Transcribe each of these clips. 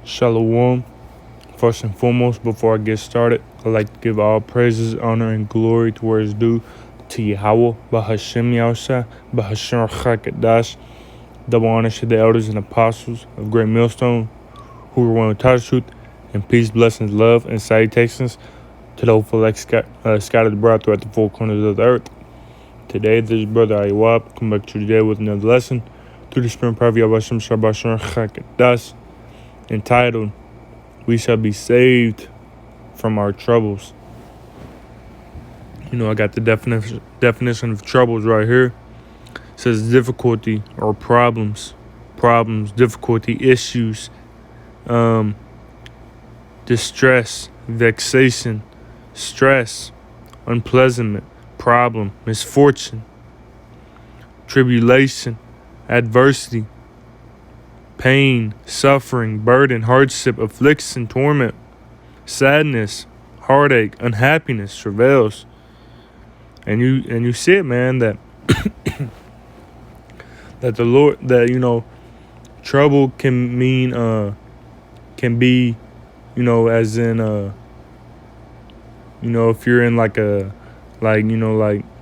Shalom. First and foremost, before I get started, I'd like to give all praises, honor, and glory to where it's due to Yahweh, Bahashem Yahusha, Bahashem Chakadash. Double honor to the elders and apostles of Great Millstone who were one with the truth, and peace, blessings, love, and salutations to the hopeful scattered abroad throughout the four corners of the earth. Today, this is Brother Ayawab, come back to you today with another lesson through the Spirit of Yahweh Shabbat Chakadash, entitled, We Shall Be Saved from Our Troubles. I got the definition of troubles right here. It says difficulty or problems, difficulty, issues, distress, vexation, stress, unpleasantment, problem, misfortune, tribulation, adversity, pain, suffering, burden, hardship, affliction, torment, sadness, heartache, unhappiness, travails. And you see it, man, that that the Lord, that trouble can mean can be, as in if you're in like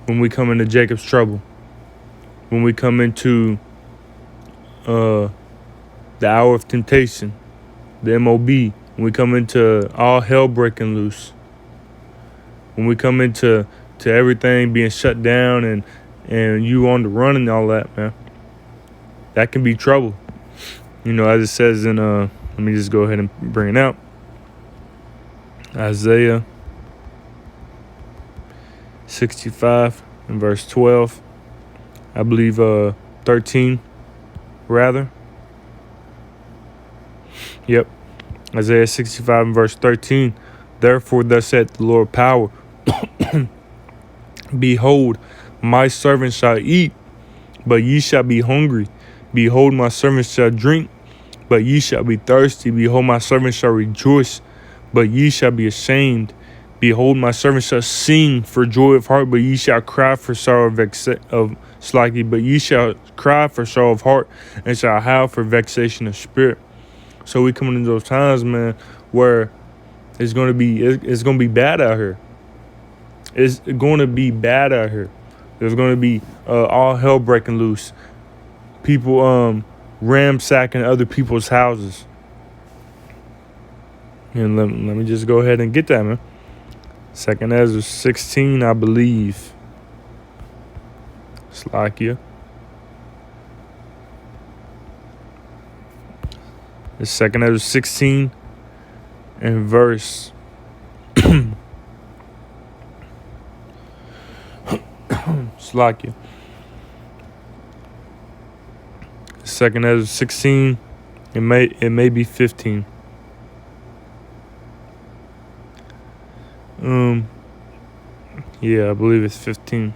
when we come into Jacob's trouble, when we come into the hour of temptation, the MOB, when we come into all hell breaking loose, when we come into everything being shut down and you on the run and all that, man, that can be trouble. As it says in let me just go ahead and bring it out. Isaiah 65 and verse 12, I believe 13 rather. Yep. Isaiah 65 and verse 13. Therefore thus saith the Lord power, Behold, my servant shall eat, but ye shall be hungry. Behold, my servant shall drink, but ye shall be thirsty. Behold, my servant shall rejoice, but ye shall be ashamed. Behold, my servant shall sing for joy of heart, but ye shall cry for sorrow but ye shall cry for sorrow of heart, and shall howl for vexation of spirit. So we coming into those times, man, where it's gonna be bad out here. It's going to be bad out here. There's going to be all hell breaking loose. People ransacking other people's houses. And let me just go ahead and get that, man. 2nd Ezra 16, I believe. Slakia. It's 2nd Ezra 16 and verse Slakia. 2nd Ezra 16. It may be 15. Yeah, I believe it's 15.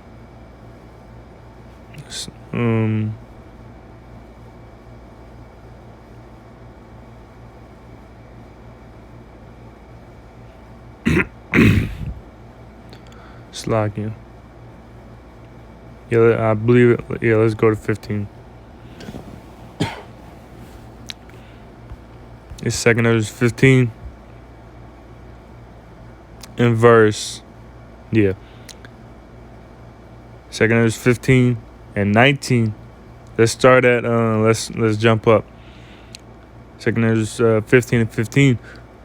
Slakia. Yeah, I believe it. Yeah, let's go to 15. It's 2nd Ezra 15 and verse, 2nd Ezra 15 and 19. Let's start at let's jump up. 2nd Ezra 15 and 15.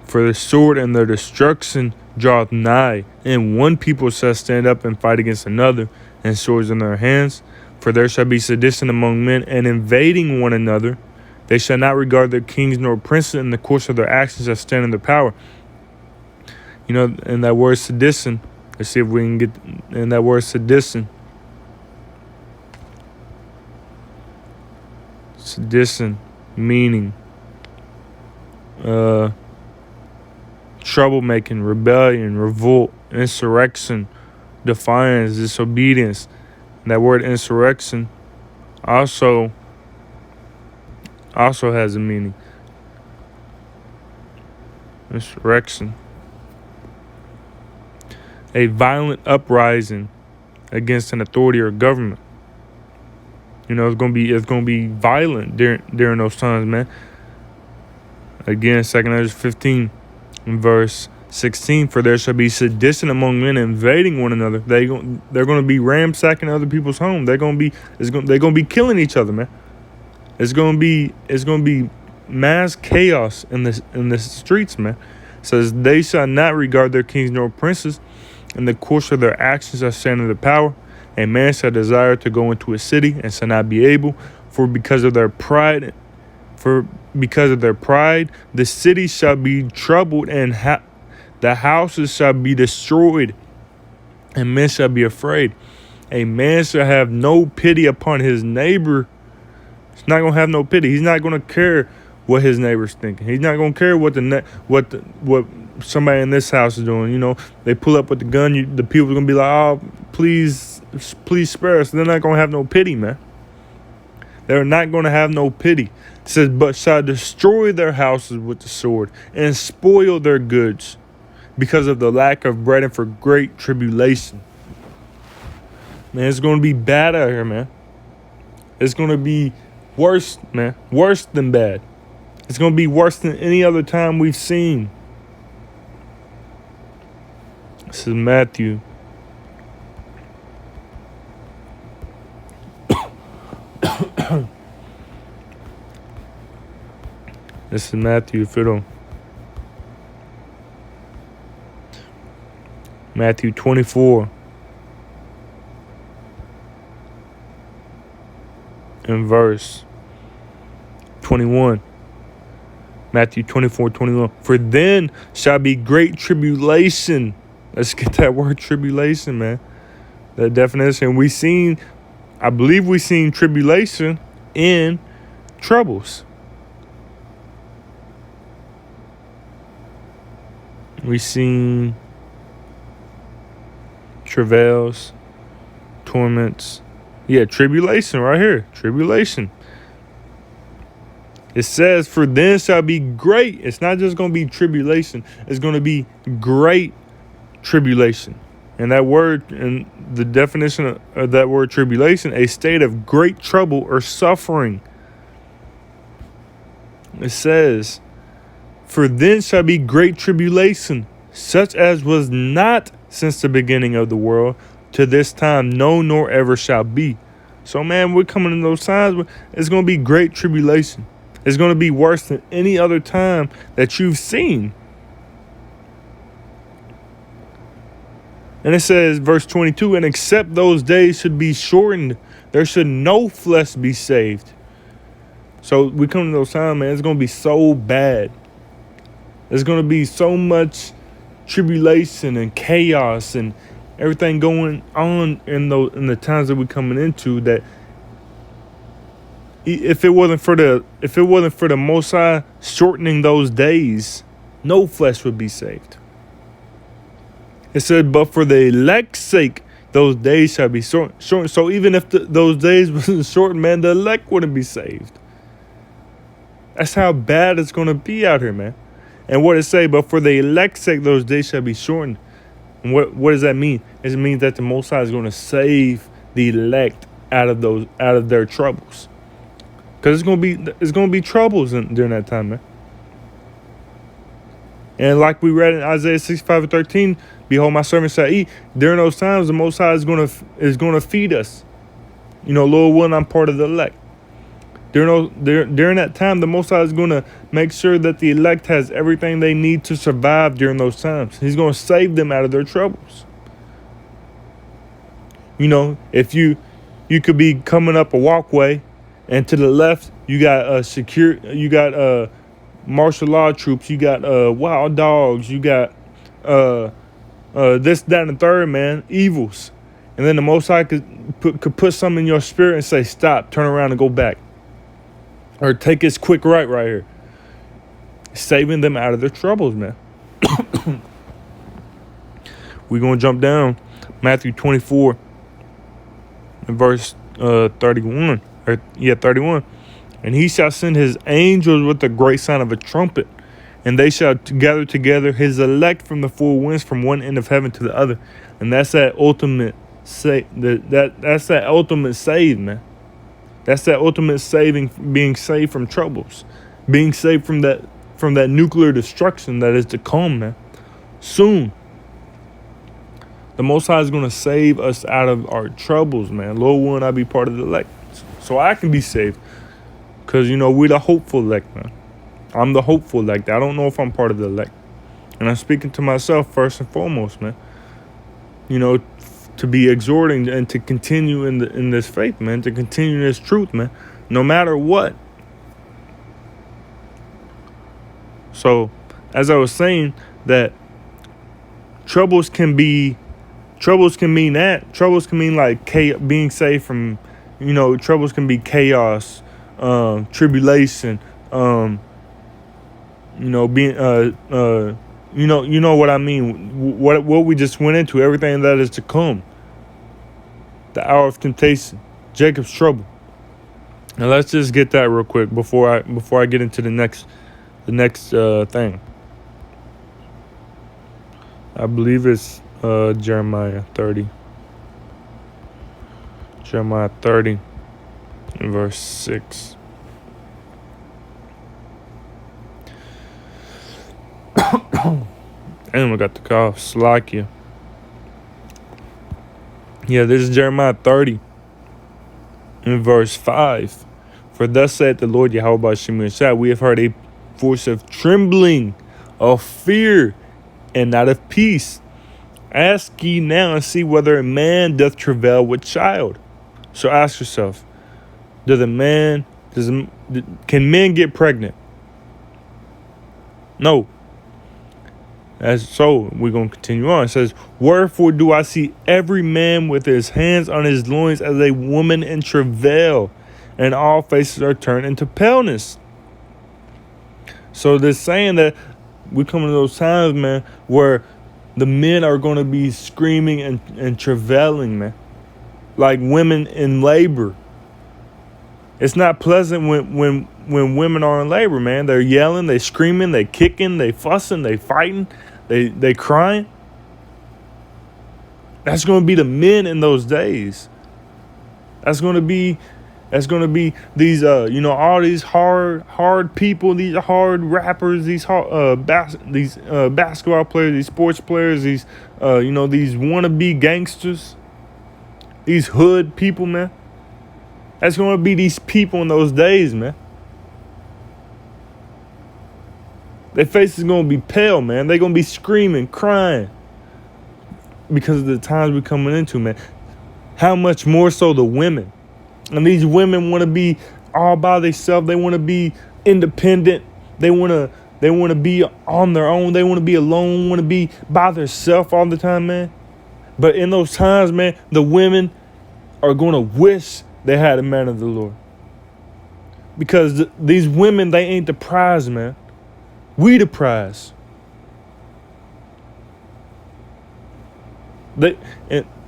For the sword and their destruction draweth nigh, and one people shall stand up and fight against another, and swords in their hands. For there shall be sedition among men, and invading one another. They shall not regard their kings nor princes, in the course of their actions shall stand in their power. And that word sedition, let's see if we can get in that word sedition. Sedition, meaning troublemaking, rebellion, revolt, insurrection, defiance, disobedience. And that word insurrection also has a meaning. Insurrection. A violent uprising against an authority or government. It's gonna be violent during those times, man. Again, 2 Ezra 15 in verse 16, for there shall be sedition among men, invading one another. They're going to be ransacking other people's home. They're going to be killing each other, man. It's going to be mass chaos in the streets, man. It says they shall not regard their kings nor princes, in the course of their actions shall stand in the power. A man shall desire to go into a city and shall not be able, because of their pride, the city shall be troubled, and the houses shall be destroyed, and men shall be afraid. A man shall have no pity upon his neighbor. He's not gonna have no pity. He's not gonna care what his neighbor's thinking. He's not gonna care what what somebody in this house is doing. You know, they pull up with the gun. The people are gonna be like, "Oh, please spare us." They're not gonna have no pity, man. They're not gonna have no pity. It says, but shall destroy their houses with the sword and spoil their goods, because of the lack of bread and for great tribulation. Man, it's gonna be bad out here, man. It's gonna be worse, man. Worse than bad. It's gonna be worse than any other time we've seen. This is Matthew. This is Matthew Fiddle. Matthew 24 and verse 21. Matthew 24:21. For then shall be great tribulation. Let's get that word tribulation, man. That definition. I believe we seen tribulation in troubles. We seen travails, torments. Yeah, tribulation right here. Tribulation. It says, for then shall be great. It's not just going to be tribulation. It's going to be great tribulation. And that word, and the definition of that word tribulation, a state of great trouble or suffering. It says, for then shall be great tribulation, such as was not since the beginning of the world to this time, no, nor ever shall be. So, man, we're coming in those times. It's going to be great tribulation. It's going to be worse than any other time that you've seen. And it says, verse 22, and except those days should be shortened, there should no flesh be saved. So we come to those times, man, it's going to be so bad. There's going to be so much tribulation and chaos and everything going on in the times that we're coming into, that if it wasn't for the Most High shortening those days, no flesh would be saved. It said, but for the elect's sake, those days shall be shortened. So even if those days wasn't shortened, man, the elect wouldn't be saved. That's how bad it's going to be out here, man. And what it say, but for the elect's sake, those days shall be shortened. And what does that mean? It means that the Most High is going to save the elect out of their troubles. Because it's going to be troubles during that time, man. And like we read in Isaiah 65:13, behold, my servant shall eat. During those times, the Most High is going to feed us. You know, Lord willing, I'm part of the elect. During that time, the Most High is going to make sure that the elect has everything they need to survive during those times. He's going to save them out of their troubles. You know, if you could be coming up a walkway, and to the left you got martial law troops, you got wild dogs, you got this, that, and the third, man, evils. And then the Most High could put something in your spirit and say, stop, turn around and go back. Or take this quick right here. Saving them out of their troubles, man. We're going to jump down. Matthew 24 and verse 31. 31. And he shall send his angels with the great sound of a trumpet, and they shall gather together his elect from the four winds, from one end of heaven to the other. And that's that ultimate that's that ultimate save, man. That's that ultimate saving, being saved from troubles, being saved from from that nuclear destruction that is to come, man. Soon. The Most High is going to save us out of our troubles, man. Lord willing, I be part of the elect, so I can be saved. Because, we're the hopeful elect, man. I'm the hopeful elect. I don't know if I'm part of the elect. And I'm speaking to myself first and foremost, man. To be exhorting and to continue in this faith, man. To continue in this truth, man. No matter what. So, as I was saying, that troubles can mean that. Troubles can mean like being saved from, troubles can be chaos, tribulation, being, what I mean. What we just went into, everything that is to come. The hour of temptation, Jacob's trouble. Now let's just get that real quick before I get into the next thing. I believe it's Jeremiah 30. Jeremiah 30 and verse 6. And we got the cough. Slakia. Yeah, this is Jeremiah 30 in verse 5. For thus saith the Lord Yahweh Ba'Shem Yeshua, we have heard a voice of trembling, of fear, and not of peace. Ask ye now and see whether a man doth travail with child. So ask yourself, can men get pregnant? No. So we're going to continue on. It says, wherefore do I see every man with his hands on his loins as a woman in travail, and all faces are turned into paleness. So they're saying that we come to those times, man, where the men are going to be screaming and travailing, man, like women in labor. It's not pleasant when women are in labor, man. They're yelling, they screaming, they kicking, they fussing, they fighting, they crying. That's going to be the men in those days. That's going to be these all these hard people, these hard rappers, these basketball players, these sports players, these these wannabe gangsters, these hood people, man. That's going to be these people in those days, man. Their face is going to be pale, man. They're going to be screaming, crying because of the times we're coming into, man. How much more so the women? And these women want to be all by themselves. They want to be independent. They want to be on their own. They want to be alone, want to be by themselves all the time, man. But in those times, man, the women are going to wish they had a man of the Lord. Because these women, they ain't the prize, man. We the prize.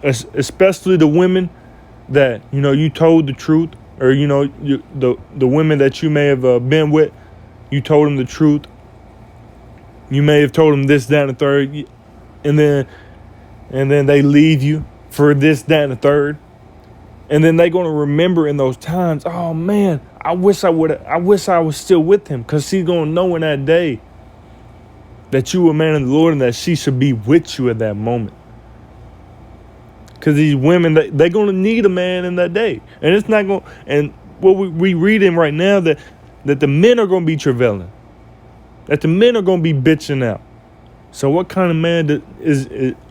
Especially the women that, you told the truth, or, the women that you may have been with, you told them the truth. You may have told them this, that, and the third, and then they leave you for this, that, and the third. And then they're going to remember in those times, oh man, I wish I was still with him, because she's going to know in that day that you were a man of the Lord and that she should be with you at that moment. Because these women, they're going to need a man in that day. And it's not going, and what we reading right now, that the men are going to be travailing, that the men are going to be bitching out. So what kind of man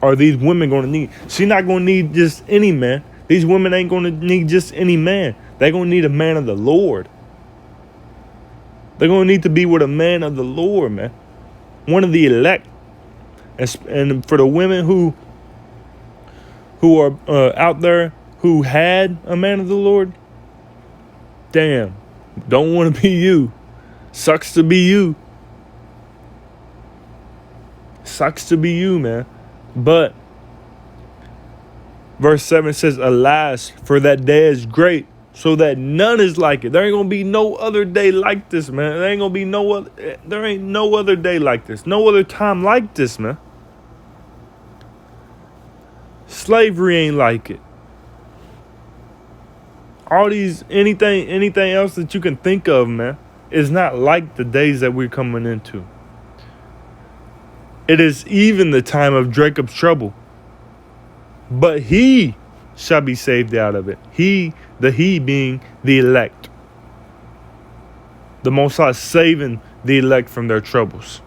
are these women going to need? She's not going to need just any man. These women ain't going to need just any man. They're going to need a man of the Lord. They're going to need to be with a man of the Lord, man. One of the elect. And for the women who are out there who had a man of the Lord, damn, don't want to be you. Sucks to be you. Sucks to be you, man. But verse 7 says, alas, for that day is great, so that none is like it. There ain't gonna be no other day like this, man. There ain't no other day like this. No other time like this, man. Slavery ain't like it. All these, anything else that you can think of, man. is not like the days that we're coming into. It is even the time of Jacob's trouble, but he shall be saved out of it. He being the elect. The Most High saving the elect from their troubles.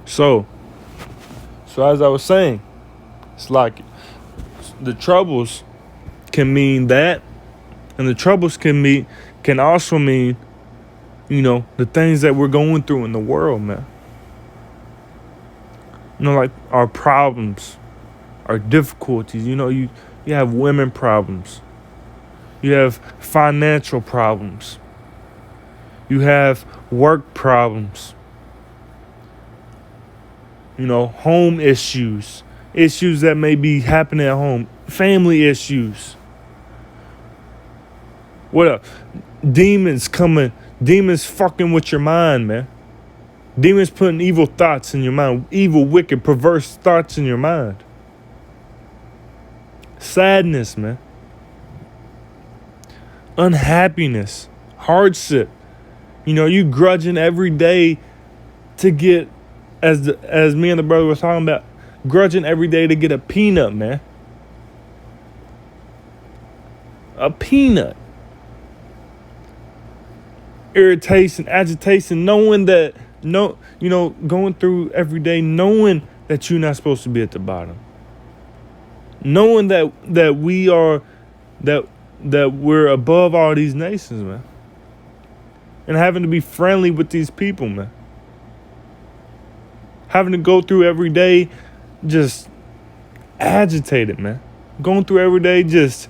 So as I was saying, it's like the troubles can mean that, and the troubles can also mean, the things that we're going through in the world, man. Like our problems, our difficulties. You have women problems. You have financial problems. You have work problems. Home issues. Issues that may be happening at home. Family issues. What up? Demons fucking with your mind, man. Demons putting evil thoughts in your mind. Evil, wicked, perverse thoughts in your mind. Sadness, man. Unhappiness. Hardship. You grudging every day to get, as me and the brother was talking about, grudging every day to get a peanut, man. A peanut. Irritation, agitation, knowing that, going through every day, knowing that you're not supposed to be at the bottom. Knowing that we're above all these nations, man. And having to be friendly with these people, man. Having to go through every day just agitated, man. Going through every day just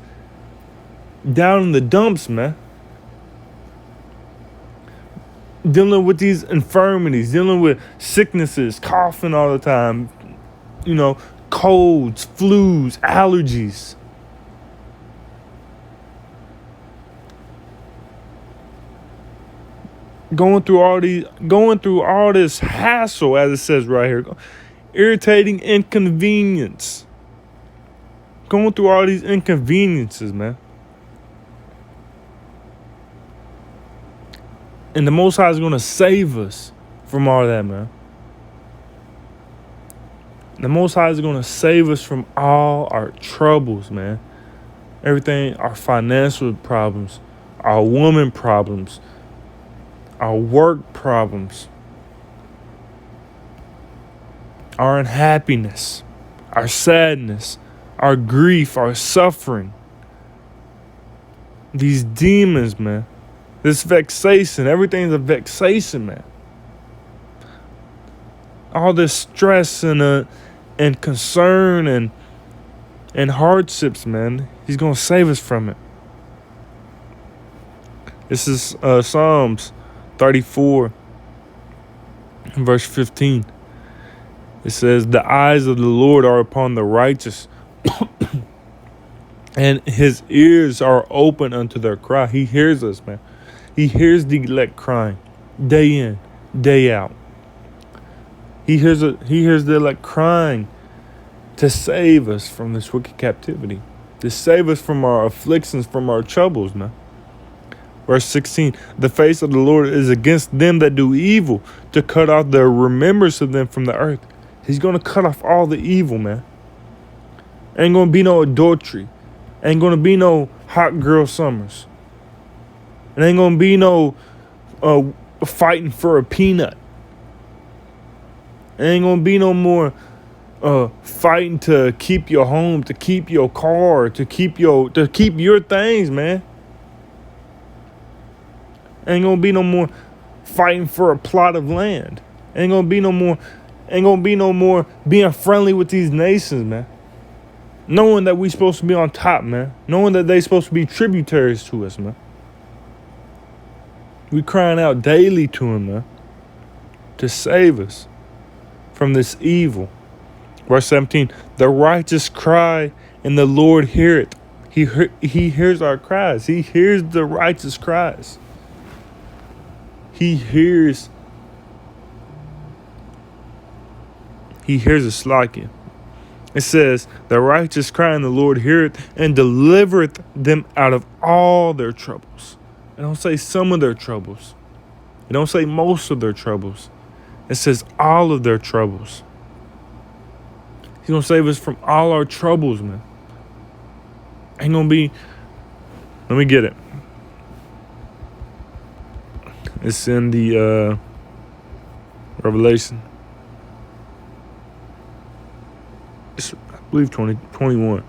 down in the dumps, man. Dealing with these infirmities, dealing with sicknesses, coughing all the time, colds, flus, allergies. Going through all this hassle, as it says right here. Irritating inconvenience. Going through all these inconveniences, man. And the Most High is going to save us from all that, man. The Most High is going to save us from all our troubles, man. Everything, our financial problems, our woman problems, our work problems, our unhappiness, our sadness, our grief, our suffering. These demons, man. This vexation, everything's a vexation, man. All this stress and concern and hardships, man. He's gonna save us from it. This is Psalms 34, verse 15. It says, "The eyes of the Lord are upon the righteous, and his ears are open unto their cry." He hears us, man. He hears the elect crying day in, day out. He hears the elect crying to save us from this wicked captivity, to save us from our afflictions, from our troubles, man. Verse 16, "The face of the Lord is against them that do evil, to cut off the remembrance of them from the earth." He's going to cut off all the evil, man. Ain't going to be no adultery. Ain't going to be no hot girl summers. It ain't going to be no fighting for a peanut. It ain't going to be no more fighting to keep your home, to keep your car, to keep your things, man. Ain't gonna be no more fighting for a plot of land. Ain't gonna be no more being friendly with these nations, man. Knowing that we supposed to be on top, man. Knowing that they supposed to be tributaries to us, man. We crying out daily to him, man, to save us from this evil. Verse 17, "The righteous cry, and the Lord heareth." He hears our cries. He hears the righteous cries. He hears us like it. It says, the righteous cry and the Lord heareth and delivereth them out of all their troubles. It don't say some of their troubles. It don't say most of their troubles. It says all of their troubles. He's going to save us from all our troubles, man. Ain't going to be... Let me get it. It's in the Revelation. I believe 21.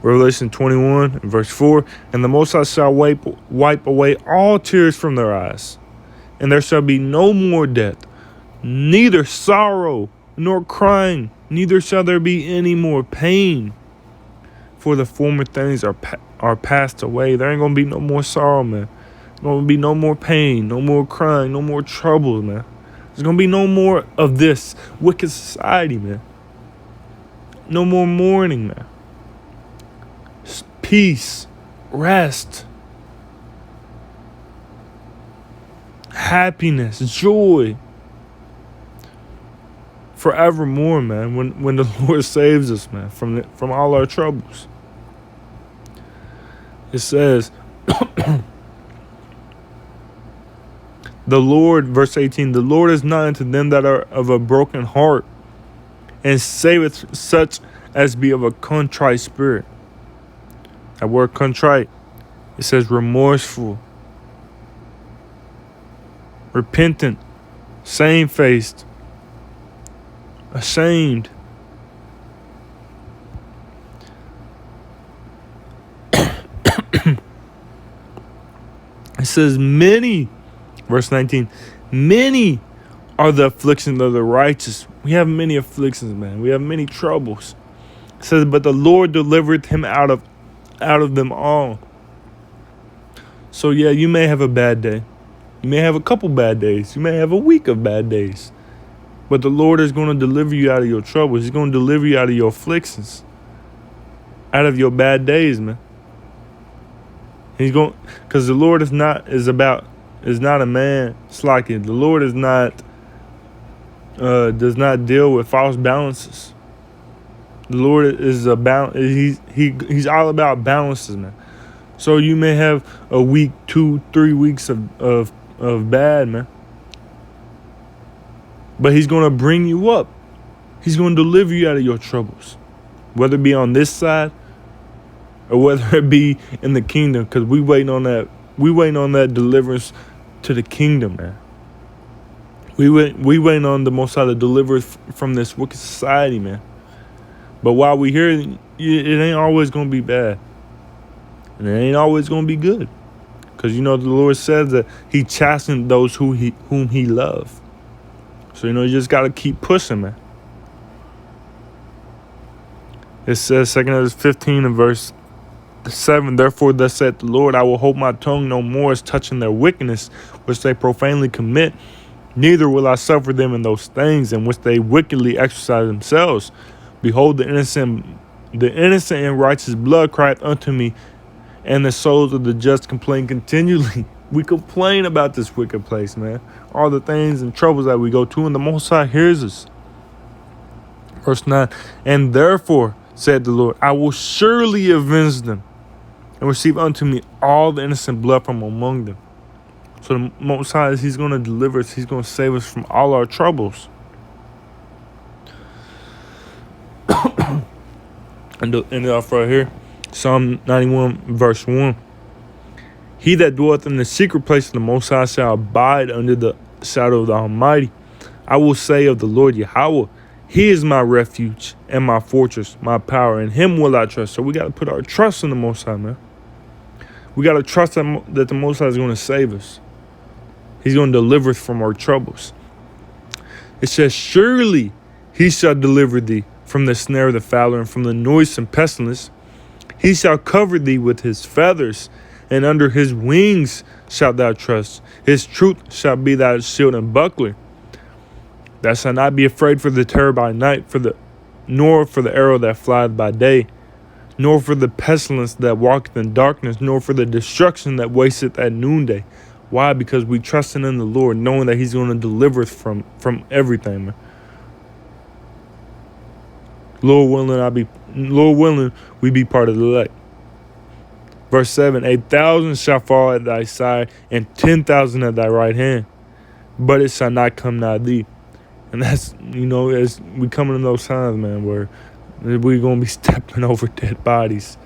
Revelation 21 verse 4. And the Most High shall wipe away all tears from their eyes. And there shall be no more death, neither sorrow nor crying, neither shall there be any more pain. For the former things are passed away. There ain't going to be no more sorrow, man. There's going to be no more pain, no more crying, no more trouble, man. There's going to be no more of this wicked society, man. No more mourning, man. Peace, rest, happiness, joy, forevermore, man. When the Lord saves us, man, from all our troubles. It says, the Lord, verse 18, the Lord is nigh unto them that are of a broken heart, and saveth such as be of a contrite spirit. That word contrite, it says remorseful, repentant, shamefaced, ashamed. It says many, verse 19, many are the afflictions of the righteous. We have many afflictions, man. We have many troubles. It says, but the Lord delivered him out of them all. So yeah, you may have a bad day. You may have a couple bad days. You may have a week of bad days. But the Lord is going to deliver you out of your troubles. He's going to deliver you out of your afflictions. Out of your bad days, man. He's going, because the Lord is not a man slacking. The Lord is not does not deal with false balances. The Lord is he's all about balances, man. So you may have a week, 2-3 weeks of bad, man. But he's going to bring you up. He's going to deliver you out of your troubles, whether it be on this side or whether it be in the kingdom, because we waiting on that. We waiting on that deliverance to the kingdom, man. We waiting on the Most High to deliver us from this wicked society, man. But while we here, it ain't always going to be bad. And it ain't always going to be good. Because, the Lord says that he chastened those whom he loved. So, you just got to keep pushing, man. It says, 2 Kings 15 and verse 7, therefore thus saith the Lord, I will hold my tongue no more as touching their wickedness, which they profanely commit. Neither will I suffer them in those things in which they wickedly exercise themselves. Behold, the innocent and righteous blood crieth unto me, and the souls of the just complain continually. We complain about this wicked place, man. All the things and troubles that we go to, and the Most High hears us. Verse 9, and therefore, said the Lord, I will surely avenge them, and receive unto me all the innocent blood from among them. So the Most High, he's going to deliver us. He's going to save us from all our troubles. And end it off right here. Psalm 91 verse 1. He that dwelleth in the secret place of the Most High shall abide under the shadow of the Almighty. I will say of the Lord Yahweh, he is my refuge and my fortress, my power. In him will I trust. So we got to put our trust in the Most High, man. We got to trust that the Most High is going to save us. He's going to deliver us from our troubles. It says, surely he shall deliver thee from the snare of the fowler and from the noisome pestilence. He shall cover thee with his feathers, and under his wings shalt thou trust. His truth shall be thy shield and buckler. Thou shalt not be afraid for the terror by night, nor for the arrow that flieth by day, nor for the pestilence that walketh in darkness, nor for the destruction that wasteth at noonday. Why? Because we trusting in the Lord, knowing that he's going to deliver us from everything, man. Lord willing, we be part of the elect. Verse 7, 1,000 shall fall at thy side, and 10,000 at thy right hand, but it shall not come nigh thee. And that's, as we coming in those times, man, where we're going to be stepping over dead bodies.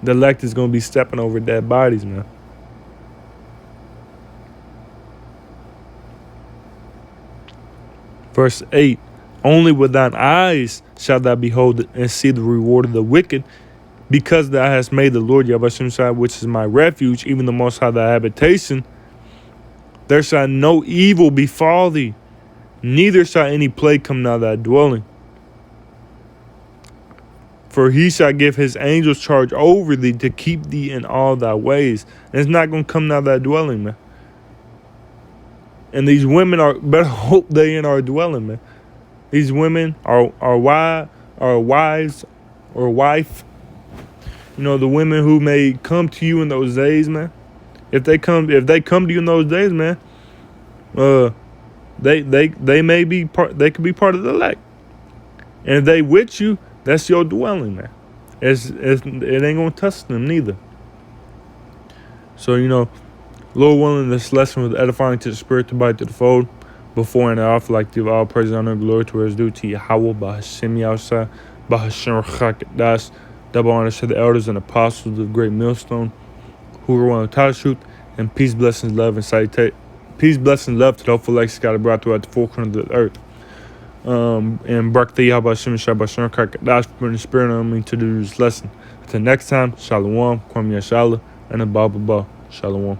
The elect is going to be stepping over dead bodies, man. Verse 8, only with thine eyes shalt thou behold and see the reward of the wicked, because thou hast made the Lord Yahweh Shai, which is my refuge, even the Most High thy habitation. There shall no evil befall thee, neither shall any plague come nigh thy dwelling. For he shall give his angels charge over thee to keep thee in all thy ways. And it's not going to come nigh thy dwelling, man. And these women better hope they in our dwelling, man. These women are wives or wife. The women who may come to you in those days, man. If they come to you in those days, man, they may be they could be part of the elect. And if they with you, that's your dwelling, man. It ain't gonna touch them neither. So, Lord willing, this lesson was edifying to the spirit, to bite to the fold. Before and after, like to give all praise, honor, and glory to where it's due to Yahweh, Bahashem Yahusha, Bahashem Rachakadash. Double honor to the elders and apostles of the great millstone who were one of the truth, and peace, blessings, love, and salutation. Peace, blessings, love to the hopeful legacy scattered brought throughout the four corners of the earth. And Barak the Yahweh Hashem Shabbat Kakadash, bring the spirit on me to do this lesson. Until next time, Shalom, Kwam Yashala, and a Baba Shalom.